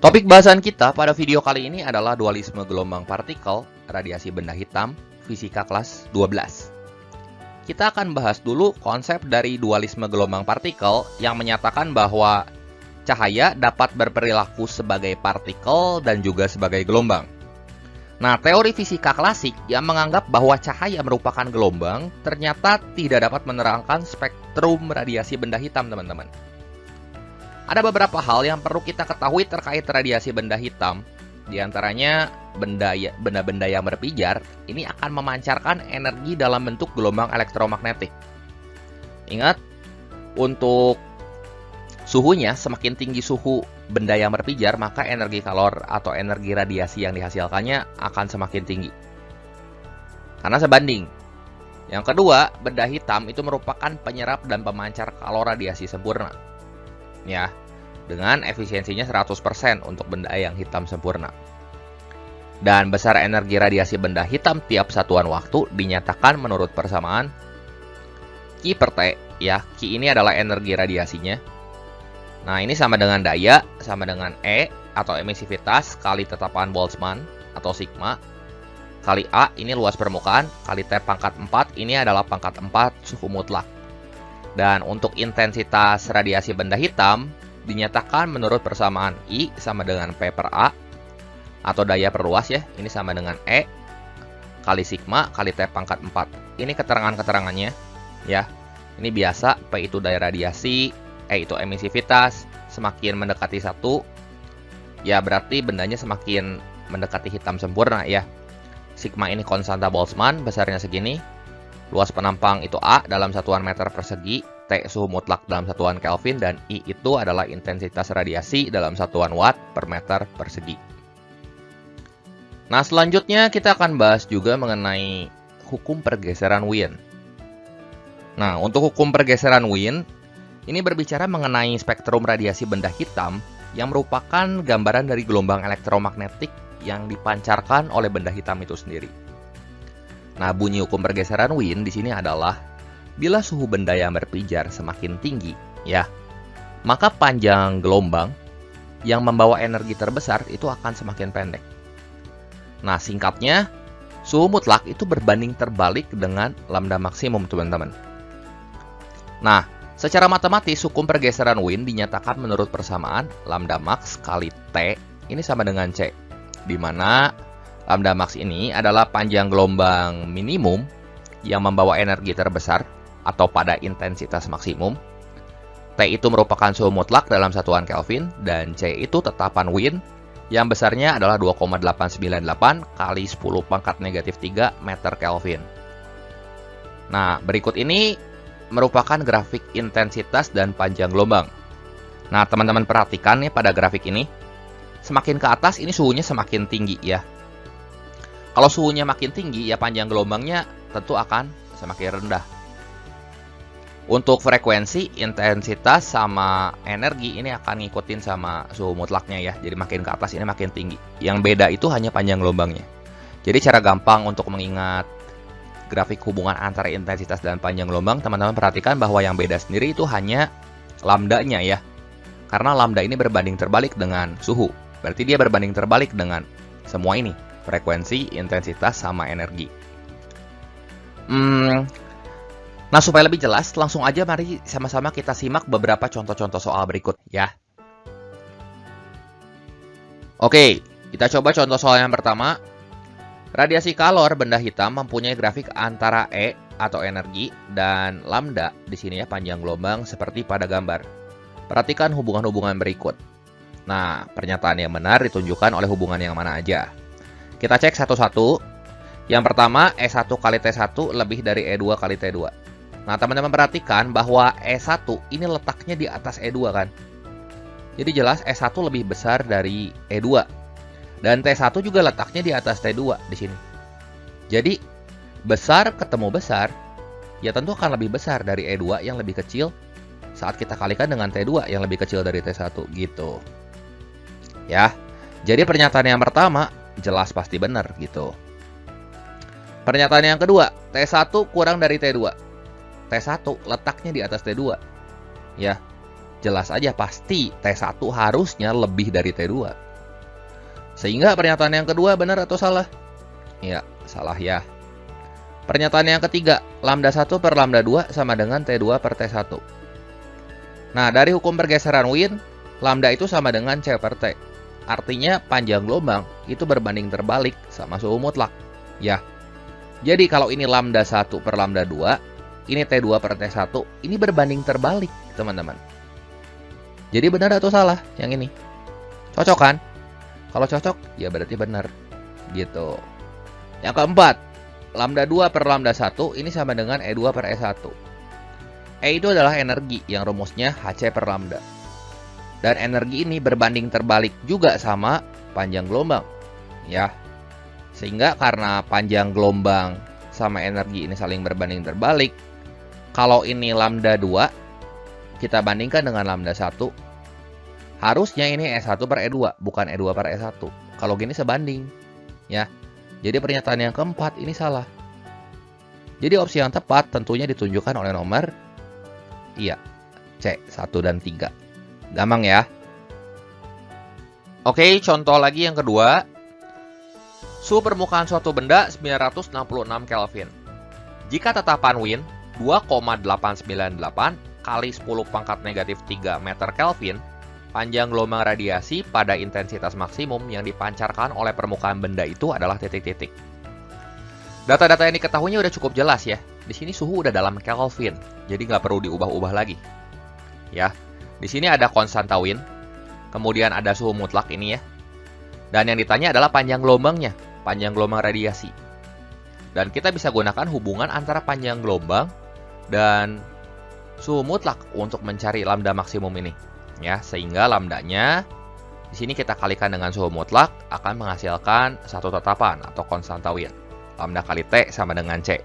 Topik bahasan kita pada video kali ini adalah dualisme gelombang partikel, radiasi benda hitam, fisika kelas 12. Kita akan bahas dulu konsep dari dualisme gelombang partikel yang menyatakan bahwa cahaya dapat berperilaku sebagai partikel dan juga sebagai gelombang. Nah, teori fisika klasik yang menganggap bahwa cahaya merupakan gelombang ternyata tidak dapat menerangkan spektrum radiasi benda hitam, teman-teman. Ada beberapa hal yang perlu kita ketahui terkait radiasi benda hitam. Di antaranya, benda-benda yang berpijar ini akan memancarkan energi dalam bentuk gelombang elektromagnetik. Ingat, untuk suhunya, semakin tinggi suhu benda yang berpijar, maka energi kalor atau energi radiasi yang dihasilkannya akan semakin tinggi. Karena sebanding. Yang kedua, benda hitam itu merupakan penyerap dan pemancar kalor radiasi sempurna. Ya, dengan efisiensinya 100% untuk benda yang hitam sempurna. Dan besar energi radiasi benda hitam tiap satuan waktu dinyatakan menurut persamaan Q per T, ya. Q ini adalah energi radiasinya. Nah, ini sama dengan daya, sama dengan E atau emisivitas kali tetapan Boltzmann atau sigma, kali A ini luas permukaan, kali T pangkat 4 ini adalah pangkat 4 suhu mutlak. Dan untuk intensitas radiasi benda hitam dinyatakan menurut persamaan I sama dengan P per A atau daya per luas, ya. Ini sama dengan E kali sigma kali T pangkat 4. Ini keterangan-keterangannya, ya. Ini biasa, P itu daya radiasi, E itu emisivitas. Semakin mendekati 1, ya berarti bendanya semakin mendekati hitam sempurna, ya. Sigma ini konstanta Boltzmann, besarnya segini. Luas penampang itu A dalam satuan meter persegi, T suhu mutlak dalam satuan Kelvin, dan I itu adalah intensitas radiasi dalam satuan watt per meter persegi. Nah, selanjutnya kita akan bahas juga mengenai hukum pergeseran Wien. Nah, untuk hukum pergeseran Wien, ini berbicara mengenai spektrum radiasi benda hitam yang merupakan gambaran dari gelombang elektromagnetik yang dipancarkan oleh benda hitam itu sendiri. Nah, bunyi hukum pergeseran Wien di sini adalah bila suhu benda yang berpijar semakin tinggi, ya, maka panjang gelombang yang membawa energi terbesar itu akan semakin pendek. Nah, singkatnya, suhu mutlak itu berbanding terbalik dengan lambda maksimum, teman-teman. Nah, secara matematis, hukum pergeseran Wien dinyatakan menurut persamaan lambda max kali T ini sama dengan C, di mana lambda max ini adalah panjang gelombang minimum yang membawa energi terbesar atau pada intensitas maksimum. T itu merupakan suhu mutlak dalam satuan Kelvin, dan C itu tetapan Wien yang besarnya adalah 2,898 kali 10 pangkat negatif 3 meter Kelvin. Nah, berikut ini merupakan grafik intensitas dan panjang gelombang. Nah, teman-teman perhatikan nih pada grafik ini. Semakin ke atas ini suhunya semakin tinggi, ya. Kalau suhunya makin tinggi, ya panjang gelombangnya tentu akan semakin rendah. Untuk frekuensi, intensitas sama energi ini akan ngikutin sama suhu mutlaknya, ya. Jadi makin ke atas ini makin tinggi. Yang beda itu hanya panjang gelombangnya. Jadi cara gampang untuk mengingat grafik hubungan antara intensitas dan panjang gelombang, teman-teman perhatikan bahwa yang beda sendiri itu hanya lambdanya, ya. Karena lambda ini berbanding terbalik dengan suhu. Berarti dia berbanding terbalik dengan semua ini. Frekuensi, intensitas, sama energi. Nah, supaya lebih jelas, langsung aja mari sama-sama kita simak beberapa contoh-contoh soal berikut, ya. Oke, kita coba contoh soal yang pertama. Radiasi kalor benda hitam mempunyai grafik antara E atau energi dan lambda di sini, ya, panjang gelombang seperti pada gambar. Perhatikan hubungan-hubungan berikut. Nah, pernyataan yang benar ditunjukkan oleh hubungan yang mana aja. Kita cek satu-satu. Yang pertama, E1 kali T1 lebih dari E2 kali T2. Nah, teman-teman perhatikan bahwa E1 ini letaknya di atas E2, kan? Jadi jelas E1 lebih besar dari E2. Dan T1 juga letaknya di atas T2 di sini. Jadi, besar ketemu besar, ya tentu akan lebih besar dari E2 yang lebih kecil saat kita kalikan dengan T2 yang lebih kecil dari T1, gitu. Ya, jadi pernyataan yang pertama jelas pasti benar, gitu. Pernyataan yang kedua, T1 kurang dari T2. T1 letaknya di atas T2. Ya, jelas aja pasti T1 harusnya lebih dari T2. Sehingga pernyataan yang kedua benar atau salah? Ya, salah ya. Pernyataan yang ketiga, lambda 1 per lambda 2 sama dengan T2 per T1. Nah, dari hukum pergeseran Wien, lambda itu sama dengan C per T. Artinya panjang gelombang itu berbanding terbalik sama suhu mutlak. Ya, jadi kalau ini lambda 1 per lambda 2, ini T2 per T1, ini berbanding terbalik, teman-teman. Jadi benar atau salah yang ini? Cocok kan? Kalau cocok, ya berarti benar. Gitu. Yang keempat, lambda 2 per lambda 1 ini sama dengan E2 per E1. E itu adalah energi yang rumusnya Hc per lambda. Dan energi ini berbanding terbalik juga sama panjang gelombang. Ya. Sehingga karena panjang gelombang sama energi ini saling berbanding terbalik, kalau ini lambda 2, kita bandingkan dengan lambda 1, harusnya ini E1 per E2, bukan E2 per E1. Kalau gini sebanding. Ya. Jadi pernyataan yang keempat ini salah. Jadi opsi yang tepat tentunya ditunjukkan oleh nomor iya, C, 1 dan 3. Gampang ya. Oke, contoh lagi yang kedua. Suhu permukaan suatu benda 966 Kelvin. Jika tetapan Wien 2,898 kali 10 pangkat negatif 3 meter Kelvin, panjang gelombang radiasi pada intensitas maksimum yang dipancarkan oleh permukaan benda itu adalah titik-titik. Data-data yang diketahuinya udah cukup jelas ya. Di sini suhu udah dalam Kelvin, jadi nggak perlu diubah-ubah lagi. Ya, di sini ada konstanta Wien, kemudian ada suhu mutlak ini ya. Dan yang ditanya adalah panjang gelombangnya, panjang gelombang radiasi. Dan kita bisa gunakan hubungan antara panjang gelombang dan suhu mutlak untuk mencari lambda maksimum ini. Ya, sehingga lambdanya di sini kita kalikan dengan suhu mutlak akan menghasilkan satu tetapan atau konstanta Wien. Lambda kali T sama dengan C.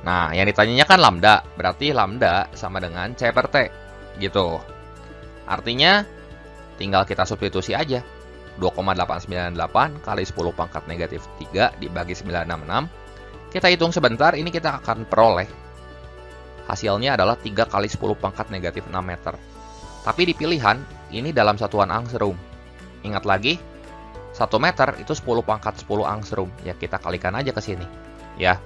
Nah, yang ditanyanya kan lambda, berarti lambda sama dengan C per T. Gitu. Artinya tinggal kita substitusi aja. 2,898 kali 10 pangkat negatif 3 dibagi 966. Kita hitung sebentar, ini kita akan peroleh hasilnya adalah 3 kali 10 pangkat negatif 6 meter. Tapi di pilihan, ini dalam satuan angstrom. Ingat lagi, 1 meter itu 10 pangkat 10 angstrom. Ya, kita kalikan aja ke sini. Ya.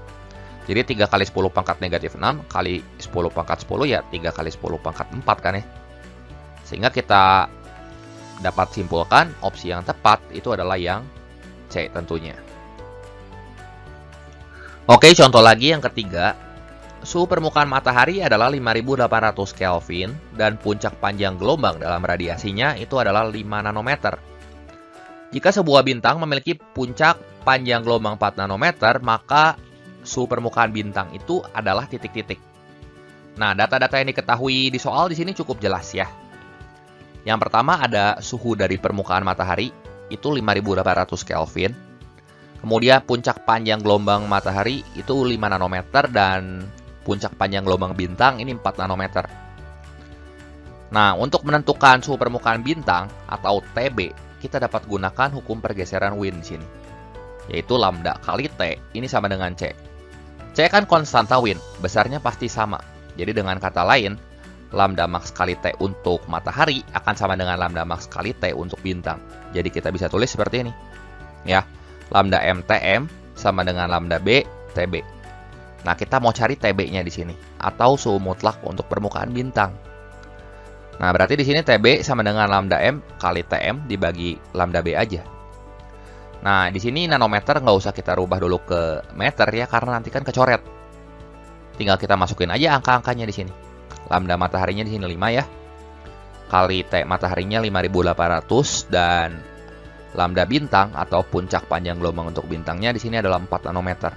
Jadi 3 kali 10 pangkat negatif 6 kali 10 pangkat 10 ya 3 kali 10 pangkat 4 kan ya. Sehingga kita dapat simpulkan opsi yang tepat itu adalah yang C tentunya. Oke, contoh lagi yang ketiga. Suhu permukaan matahari adalah 5800 Kelvin dan puncak panjang gelombang dalam radiasinya itu adalah 5 nanometer. Jika sebuah bintang memiliki puncak panjang gelombang 4 nanometer, maka suhu permukaan bintang itu adalah titik-titik. Nah, data-data yang diketahui di soal di sini cukup jelas ya. Yang pertama ada suhu dari permukaan matahari, itu 5800 Kelvin. Kemudian puncak panjang gelombang matahari itu 5 nanometer dan puncak panjang gelombang bintang ini 4 nanometer. Nah, untuk menentukan suhu permukaan bintang atau TB, kita dapat gunakan hukum pergeseran Wien di sini. Yaitu lambda kali T, ini sama dengan C. C kan konstanta Wien, besarnya pasti sama. Jadi dengan kata lain, lambda max kali T untuk matahari akan sama dengan lambda max kali T untuk bintang. Jadi kita bisa tulis seperti ini. Ya, lambda MTM sama dengan lambda B TB. Nah, kita mau cari TB-nya di sini atau suhu mutlak untuk permukaan bintang. Nah, berarti di sini TB sama dengan lambda M kali TM dibagi lambda B aja. Nah, di sini nanometer nggak usah kita rubah dulu ke meter ya, karena nanti kan kecoret. Tinggal kita masukin aja angka-angkanya di sini. Lambda mataharinya di sini 5 ya. Kali T mataharinya 5800 dan lambda bintang atau puncak panjang gelombang untuk bintangnya di sini adalah 4 nanometer.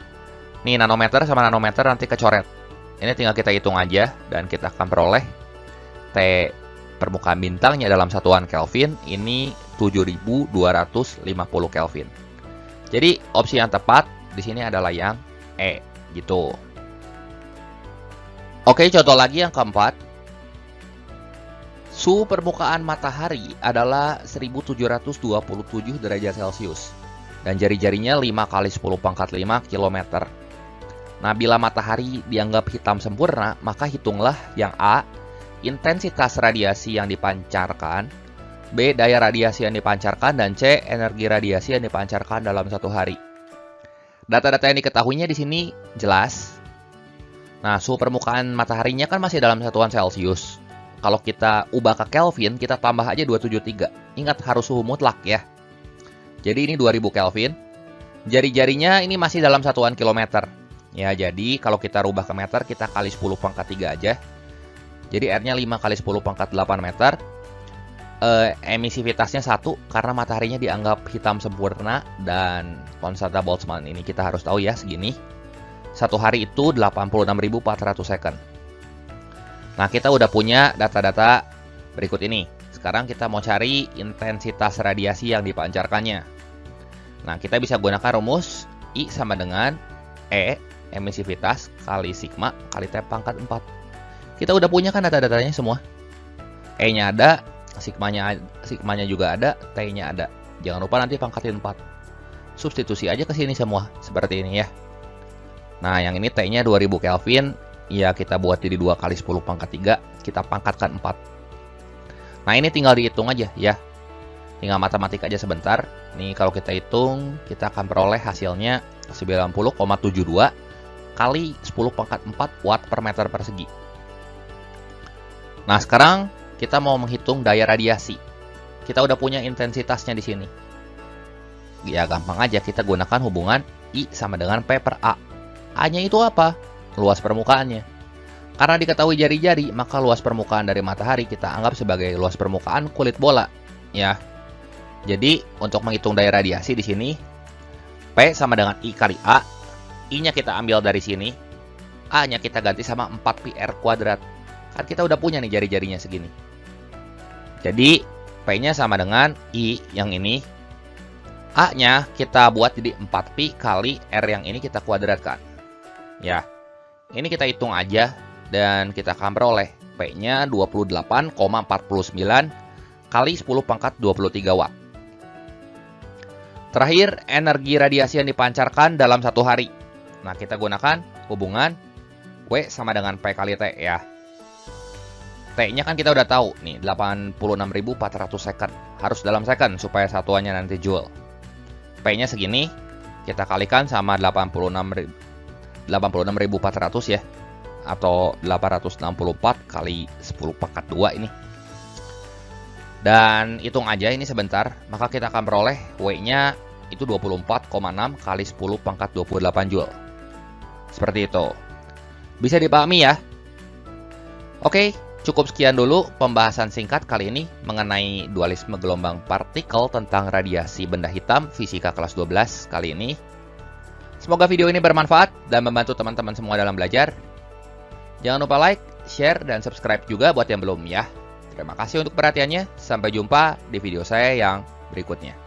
Nih, nanometer sama nanometer nanti kecoret. Ini tinggal kita hitung aja dan kita akan peroleh T permukaan bintangnya dalam satuan Kelvin ini 7250 Kelvin. Jadi opsi yang tepat di sini adalah yang E gitu. Oke, contoh lagi yang keempat. Suhu permukaan matahari adalah 1727 derajat Celcius dan jari-jarinya 5 kali 10 pangkat 5 km. Nah, bila matahari dianggap hitam sempurna, maka hitunglah yang A, intensitas radiasi yang dipancarkan B. Daya radiasi yang dipancarkan. Dan C. Energi radiasi yang dipancarkan dalam satu hari. Data-data yang diketahuinya di sini jelas. Nah, suhu permukaan mataharinya kan masih dalam satuan Celcius. Kalau kita ubah ke Kelvin, kita tambah aja 273. Ingat, harus suhu mutlak ya. Jadi ini 2000 Kelvin. Jari-jarinya ini masih dalam satuan kilometer. Ya, jadi kalau kita rubah ke meter, kita kali 10 pangkat 3 aja. Jadi R-nya 5 kali 10 pangkat 8 meter. Emisivitasnya 1 karena mataharinya dianggap hitam sempurna. Dan konstanta Boltzmann ini kita harus tahu ya, segini. Satu hari itu 86.400 second. Nah, kita udah punya data-data berikut ini. Sekarang kita mau cari intensitas radiasi yang dipancarkannya. Nah, kita bisa gunakan rumus I sama dengan E, emisivitas, kali sigma, kali T pangkat 4. Kita udah punya kan data-datanya semua. E-nya ada, sigmanya juga ada, T-nya ada. Jangan lupa nanti pangkatin 4. Substitusi aja ke sini semua, seperti ini ya. Nah, yang ini T-nya 2000 Kelvin. Ya, kita buat jadi 2 kali 10 pangkat 3, kita pangkatkan 4. Nah, ini tinggal dihitung aja ya. Tinggal matematik aja sebentar. Nih, kalau kita hitung, kita akan peroleh hasilnya 90,72 kali 10 pangkat 4 watt per meter persegi. Nah, sekarang kita mau menghitung daya radiasi. Kita udah punya intensitasnya di sini. Ya, gampang aja, kita gunakan hubungan I sama dengan P per A. A-nya itu apa? Luas permukaannya. Karena diketahui jari-jari, maka luas permukaan dari matahari kita anggap sebagai luas permukaan kulit bola, ya. Jadi, untuk menghitung daya radiasi di sini, P sama dengan I kali A. I-nya kita ambil dari sini. A-nya kita ganti sama 4πr kuadrat. Kan kita udah punya nih jari-jarinya segini. Jadi, P-nya sama dengan I yang ini. A-nya kita buat jadi 4π kali R yang ini kita kuadratkan. Ya, ini kita hitung aja dan kita akan peroleh P-nya 28,49 kali 10 pangkat 23 watt. Terakhir, energi radiasi yang dipancarkan dalam satu hari. Nah, kita gunakan hubungan W sama dengan P kali T ya. T-nya kan kita udah tahu nih, 86.400 second. Harus dalam second supaya satuannya nanti joule. P-nya segini, kita kalikan sama 86.400 ya, atau 864 kali 10 pangkat 2 ini. Dan hitung aja ini sebentar, maka kita akan peroleh W-nya itu 24,6 kali 10 pangkat 28 joule. Seperti itu. Bisa dipahami ya? Oke, cukup sekian dulu pembahasan singkat kali ini mengenai dualisme gelombang partikel tentang radiasi benda hitam fisika kelas 12 kali ini. Semoga video ini bermanfaat dan membantu teman-teman semua dalam belajar. Jangan lupa like, share, dan subscribe juga buat yang belum ya. Terima kasih untuk perhatiannya. Sampai jumpa di video saya yang berikutnya.